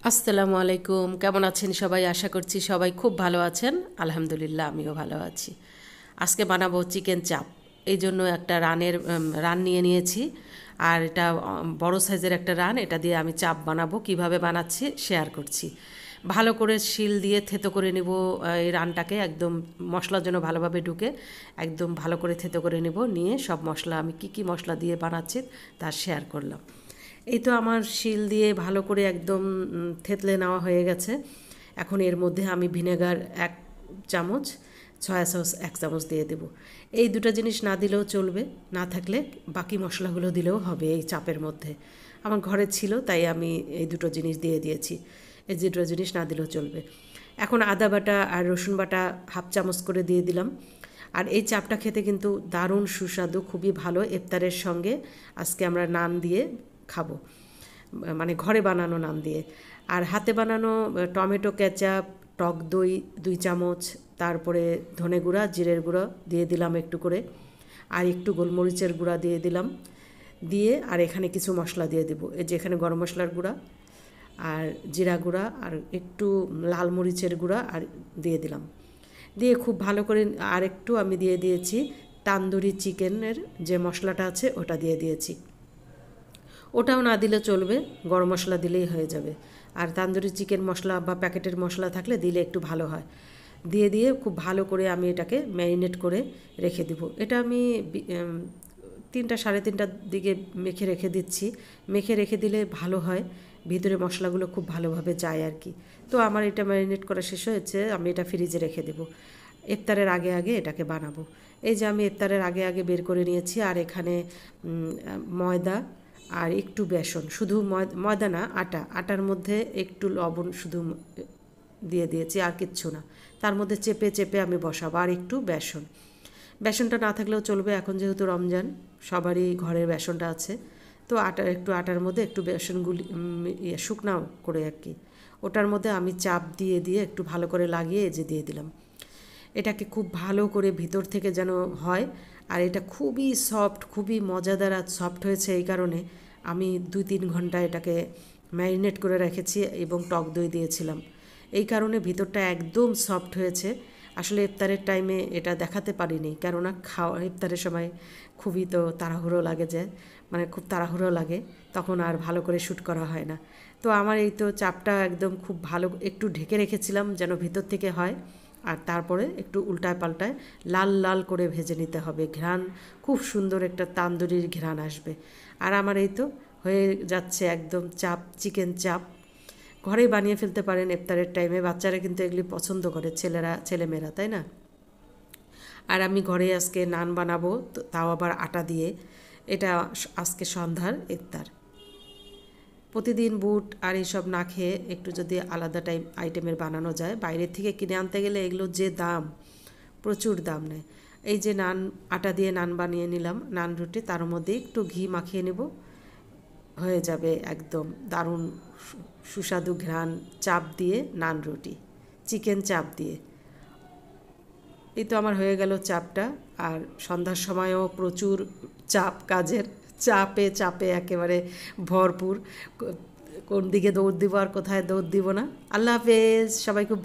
আসসালামু আলাইকুম, কেমন আছেন সবাই? আশা করছি সবাই খুব ভালো আছেন। আলহামদুলিল্লাহ, আমিও ভালো আছি। আজকে বানাবো চিকেন চাপ। এই জন্য একটা রান নিয়ে নিয়েছি। আর এটা বড় সাইজের একটা রান, এটা দিয়ে আমি চাপ বানাবো। কিভাবে বানাচ্ছি শেয়ার করছি। ভালো করে শিল দিয়ে থেতো করে নেব এই রানটাকে, একদম মশলার জন্য ভালোভাবে ঢুকে একদম ভালো করে থেতো করে নেব। নিয়ে সব মশলা আমি কি কি মশলা দিয়ে বানাচ্ছি তা শেয়ার করলাম। এই তো আমার শিল দিয়ে ভালো করে একদম থেতলে নেওয়া হয়ে গেছে। এখন এর মধ্যে আমি ভিনেগার 1 চামচ, সয়া সস 1 চামচ দিয়ে দেব। এই দুটো জিনিস না দিলেও চলবে, না থাকলে বাকি মশলাগুলো দিলেও হবে এই চাপের মধ্যে। আমার ঘরে ছিল তাই আমি এই দুটো জিনিস দিয়ে দিয়েছি। এই দুটো জিনিস না দিলেও চলবে। এখন আদা বাটা আর রসুন বাটা 1/2 চামচ করে দিয়ে দিলাম। আর এই চাপটা খেতে কিন্তু দারুণ সুস্বাদু, খুবই ভালো। ইফতারের সঙ্গে আজকে আমরা নান দিয়ে খাবো, মানে ঘরে বানানো নান দিয়ে। আর হাতে বানানো টমেটো কেচাপ, টক দই 2 চামচ, তারপরে ধনে গুঁড়া, জিরের গুঁড়ো দিয়ে দিলাম একটু করে, আর একটু গোলমরিচের গুঁড়া দিয়ে দিলাম। দিয়ে আর এখানে কিছু মশলা দিয়ে দেবো। এই যে এখানে গরম মশলার গুঁড়া আর জিরা গুঁড়া আর একটু লাল মরিচের গুঁড়া আর দিয়ে দিলাম। দিয়ে খুব ভালো করে আর একটু আমি দিয়ে দিয়েছি তান্দুরি চিকেনের যে মশলাটা আছে ওটা দিয়ে দিয়েছি। ওটাও না দিলে চলবে, গরম মশলা দিলেই হয়ে যাবে। আর তান্দুরি চিকেন মশলা বা প্যাকেটের মশলা থাকলে দিলে একটু ভালো হয়। দিয়ে খুব ভালো করে আমি এটাকে ম্যারিনেট করে রেখে দেবো। এটা আমি 3টা 3:30টার দিকে মেখে রেখে দিচ্ছি। মেখে রেখে দিলে ভালো হয়, ভিতরে মশলাগুলো খুব ভালোভাবে যায় আর কি। তো আমার এটা ম্যারিনেট করা শেষ হয়েছে, আমি এটা ফ্রিজে রেখে দেবো। ইফতারের আগে আগে এটাকে বানাবো। এই যে আমি ইফতারের আগে আগে বের করে নিয়েছি। আর এখানে ময়দা আর একটু বেসন, শুধু ময়দা না, আটার মধ্যে একটু লবণ শুধু দিয়ে দিয়েছি, আর কিচ্ছু না। তার মধ্যে চেপে চেপে আমি বসাবো। আর একটু বেসনটা না থাকলেও চলবে, এখন যেহেতু রমজান সবারই ঘরের বেসনটা আছে। তো আটার মধ্যে একটু বেসন শুকনাও করে আর কি, ওটার মধ্যে আমি চাপ দিয়ে দিয়ে একটু ভালো করে লাগিয়ে যে দিয়ে দিলাম। এটাকে খুব ভালো করে ভিতর থেকে যেন হয়। আর এটা খুবই সফট, খুবই মজাদার আর সফট হয়েছে এই কারণে আমি 2-3 ঘন্টা এটাকে ম্যারিনেট করে রেখেছি এবং টক দই দিয়েছিলাম। এই কারণে ভিতরটা একদম সফট হয়েছে। আসলে ইফতারের টাইমে এটা দেখাতে পারিনি, কেননা ইফতারের সময় খুবই তো তাড়াহুড়ো লাগে, যায় মানে খুব তাড়াহুড়ো লাগে, তখন আর ভালো করে শ্যুট করা হয় না। তো আমার এই তো চাপটা একদম খুব ভালো একটু ঢেকে রেখেছিলাম যেন ভিতর থেকে হয়। আর তারপরে একটু উল্টায় পাল্টায় লাল লাল করে ভেজে নিতে হবে। ঘ্রাণ খুব সুন্দর একটা তান্দুরির ঘ্রাণ আসবে। আর আমার এই তো হয়ে যাচ্ছে একদম চাপ, চিকেন চাপ। ঘরেই বানিয়ে ফেলতে পারেন ইফতারের টাইমে। বাচ্চারা কিন্তু এগুলি পছন্দ করে, ছেলেমেয়েরা, তাই না? আর আমি ঘরে আজকে নান বানাবো, তাও আবার আটা দিয়ে। এটা আজকে সন্ধ্যার ইফতার। প্রতিদিন বুট আর এইসব না খেয়ে একটু যদি আলাদা আইটেমের বানানো যায়, বাইরের থেকে কিনে আনতে গেলে এগুলো যে দাম, প্রচুর দাম নেয়। এই যে আটা দিয়ে নান বানিয়ে নিলাম, নান রুটি, তার মধ্যে একটু ঘি মাখিয়ে নেব, হয়ে যাবে একদম দারুণ সুস্বাদু ঘ্রাণ। চাপ দিয়ে নান রুটি, চিকেন চাপ দিয়ে। এই তো আমার হয়ে গেল চাপটা। আর সন্ধ্যার সময়ও প্রচুর চাপ, কাজের চাপে চাপে একেবারে ভরপুর। কোন দিকে দৌড় দিব আর কোথায় দৌড় দিব না। আল্লাহ হাফেজ, সবাই খুব